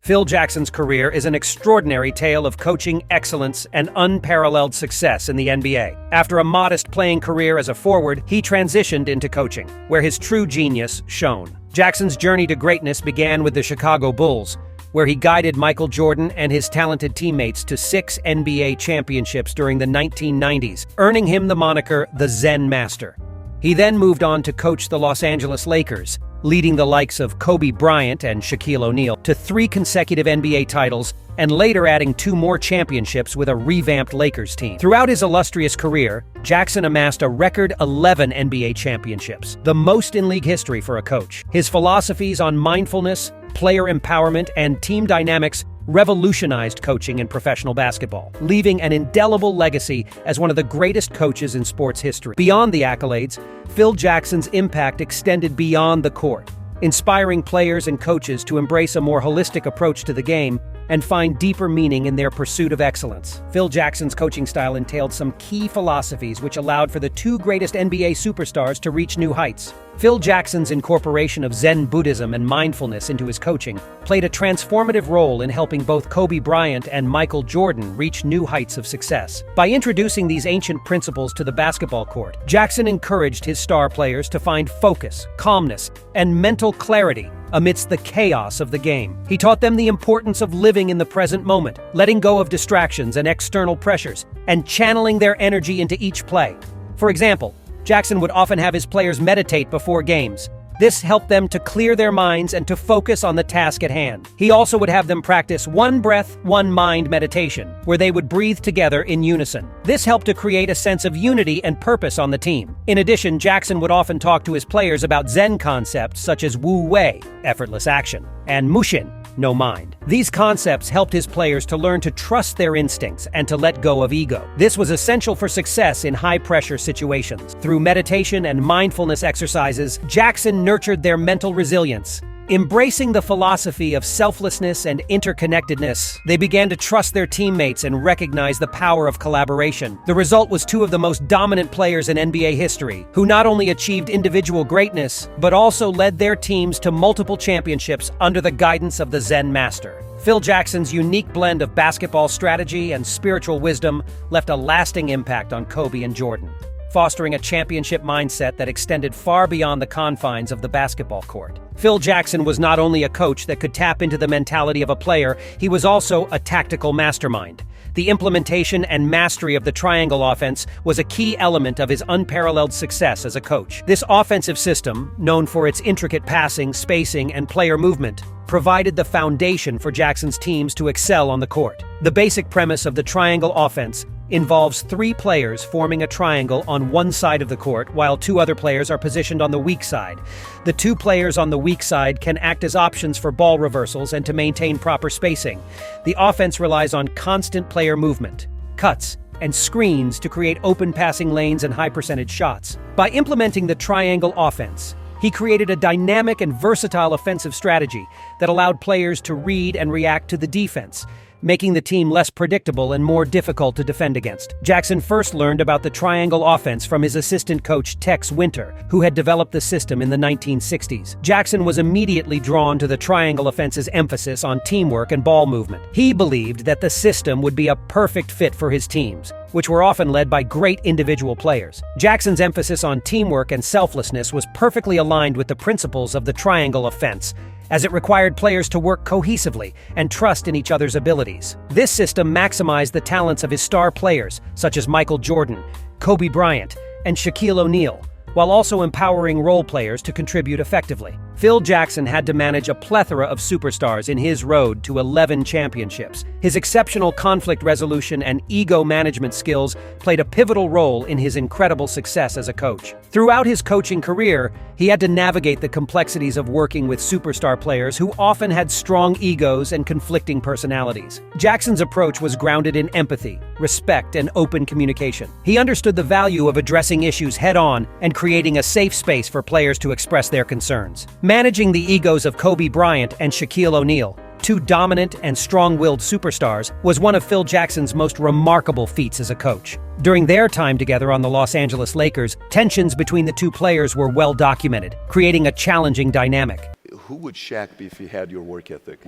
Phil Jackson's career is an extraordinary tale of coaching excellence and unparalleled success in the NBA. After a modest playing career as a forward, he transitioned into coaching, where his true genius shone. Jackson's journey to greatness began with the Chicago Bulls, where he guided Michael Jordan and his talented teammates to 6 NBA championships during the 1990s, earning him the moniker the Zen Master. He then moved on to coach the Los Angeles Lakers, leading the likes of Kobe Bryant and Shaquille O'Neal to 3 consecutive NBA titles and later adding 2 more championships with a revamped Lakers team. Throughout his illustrious career, Jackson amassed a record 11 NBA championships, the most in league history for a coach. His philosophies on mindfulness, player empowerment, and team dynamics revolutionized coaching in professional basketball, leaving an indelible legacy as one of the greatest coaches in sports history. Beyond the accolades, Phil Jackson's impact extended beyond the court, inspiring players and coaches to embrace a more holistic approach to the game and find deeper meaning in their pursuit of excellence. Phil Jackson's coaching style entailed some key philosophies which allowed for the 2 greatest NBA superstars to reach new heights. Phil Jackson's incorporation of Zen Buddhism and mindfulness into his coaching played a transformative role in helping both Kobe Bryant and Michael Jordan reach new heights of success. By introducing these ancient principles to the basketball court, Jackson encouraged his star players to find focus, calmness, and mental clarity amidst the chaos of the game. He taught them the importance of living in the present moment, letting go of distractions and external pressures, and channeling their energy into each play. For example, Jackson would often have his players meditate before games. This helped them to clear their minds and to focus on the task at hand. He also would have them practice one breath, one mind meditation, where they would breathe together in unison. This helped to create a sense of unity and purpose on the team. In addition, Jackson would often talk to his players about Zen concepts such as Wu Wei, effortless action, and Mushin, no mind. These concepts helped his players to learn to trust their instincts and to let go of ego. This was essential for success in high-pressure situations. Through meditation and mindfulness exercises, Jackson nurtured their mental resilience. Embracing the philosophy of selflessness and interconnectedness, they began to trust their teammates and recognize the power of collaboration. The result was 2 of the most dominant players in NBA history, who not only achieved individual greatness, but also led their teams to multiple championships under the guidance of the Zen Master. Phil Jackson's unique blend of basketball strategy and spiritual wisdom left a lasting impact on Kobe and Jordan, fostering a championship mindset that extended far beyond the confines of the basketball court. Phil Jackson was not only a coach that could tap into the mentality of a player, he was also a tactical mastermind. The implementation and mastery of the triangle offense was a key element of his unparalleled success as a coach. This offensive system, known for its intricate passing, spacing, and player movement, provided the foundation for Jackson's teams to excel on the court. The basic premise of the triangle offense involves 3 players forming a triangle on one side of the court while 2 other players are positioned on the weak side. The 2 players on the weak side can act as options for ball reversals and to maintain proper spacing. The offense relies on constant player movement, cuts, and screens to create open passing lanes and high-percentage shots. By implementing the triangle offense, he created a dynamic and versatile offensive strategy that allowed players to read and react to the defense, making the team less predictable and more difficult to defend against. Jackson first learned about the triangle offense from his assistant coach Tex Winter, who had developed the system in the 1960s. Jackson was immediately drawn to the triangle offense's emphasis on teamwork and ball movement. He believed that the system would be a perfect fit for his teams, which were often led by great individual players. Jackson's emphasis on teamwork and selflessness was perfectly aligned with the principles of the triangle offense, as it required players to work cohesively and trust in each other's abilities. This system maximized the talents of his star players, such as Michael Jordan, Kobe Bryant, and Shaquille O'Neal, while also empowering role players to contribute effectively. Phil Jackson had to manage a plethora of superstars in his road to 11 championships. His exceptional conflict resolution and ego management skills played a pivotal role in his incredible success as a coach. Throughout his coaching career, he had to navigate the complexities of working with superstar players who often had strong egos and conflicting personalities. Jackson's approach was grounded in empathy, respect, and open communication. He understood the value of addressing issues head-on and creating a safe space for players to express their concerns. Managing the egos of Kobe Bryant and Shaquille O'Neal, 2 dominant and strong-willed superstars, was one of Phil Jackson's most remarkable feats as a coach. During their time together on the Los Angeles Lakers, tensions between the 2 players were well documented, creating a challenging dynamic. Who would Shaq be if he had your work ethic?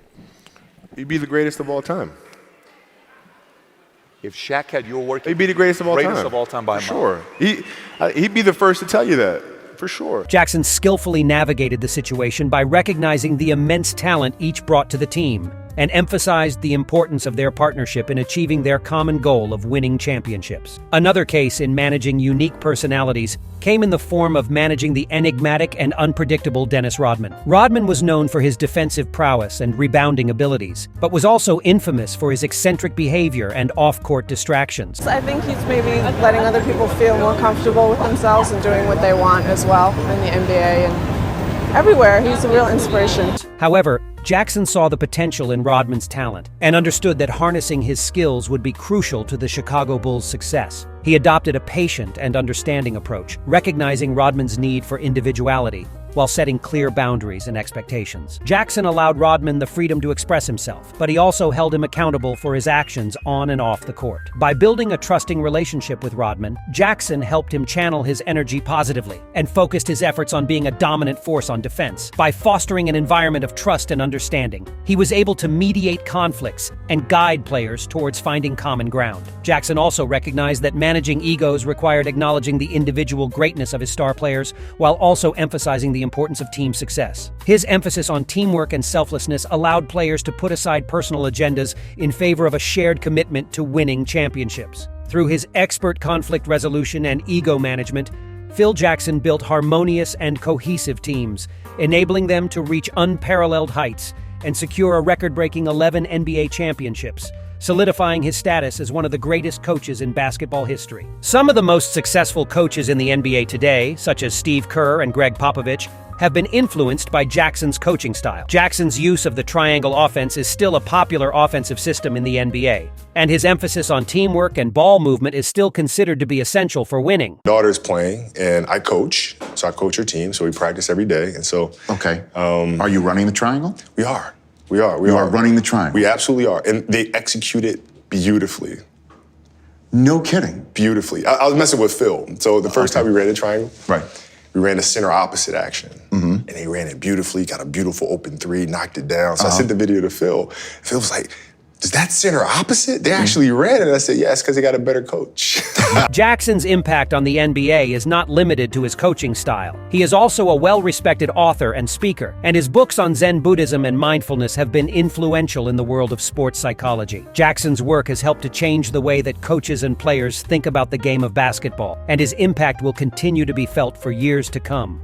He'd be the greatest of all time. If Shaq had your work, He'd be the greatest of all time. Greatest of all time by a mile. Sure. He'd be the first to tell you that, for sure. Jackson skillfully navigated the situation by recognizing the immense talent each brought to the team, and emphasized the importance of their partnership in achieving their common goal of winning championships. Another case in managing unique personalities came in the form of managing the enigmatic and unpredictable Dennis Rodman. Rodman was known for his defensive prowess and rebounding abilities, but was also infamous for his eccentric behavior and off-court distractions. I think he's maybe letting other people feel more comfortable with themselves and doing what they want as well in the NBA and everywhere. He's a real inspiration. However, Jackson saw the potential in Rodman's talent and understood that harnessing his skills would be crucial to the Chicago Bulls' success. He adopted a patient and understanding approach, recognizing Rodman's need for individuality while setting clear boundaries and expectations. Jackson allowed Rodman the freedom to express himself, but he also held him accountable for his actions on and off the court. By building a trusting relationship with Rodman, Jackson helped him channel his energy positively and focused his efforts on being a dominant force on defense. By fostering an environment of trust and understanding, he was able to mediate conflicts and guide players towards finding common ground. Jackson also recognized that managing egos required acknowledging the individual greatness of his star players while also emphasizing the importance of team success. His emphasis on teamwork and selflessness allowed players to put aside personal agendas in favor of a shared commitment to winning championships. Through his expert conflict resolution and ego management, Phil Jackson built harmonious and cohesive teams, enabling them to reach unparalleled heights and secure a record-breaking 11 NBA championships, solidifying his status as one of the greatest coaches in basketball history. Some of the most successful coaches in the NBA today, such as Steve Kerr and Greg Popovich, have been influenced by Jackson's coaching style. Jackson's use of the triangle offense is still a popular offensive system in the NBA, and his emphasis on teamwork and ball movement is still considered to be essential for winning. Daughter's playing, and I coach, so I coach her team, so we practice every day, and so... Okay. Are you running the triangle? We are. We are running the triangle? We absolutely are, and they execute it beautifully. No kidding. Beautifully. I was messing with Phil, so the first time we ran the triangle, right, we ran a center opposite action, and they ran it beautifully, got a beautiful open three, knocked it down. So I sent the video to Phil. Phil was like, is that center opposite? They actually ran it. And I said, yes, because they got a better coach. Jackson's impact on the NBA is not limited to his coaching style. He is also a well-respected author and speaker, and his books on Zen Buddhism and mindfulness have been influential in the world of sports psychology. Jackson's work has helped to change the way that coaches and players think about the game of basketball, and his impact will continue to be felt for years to come.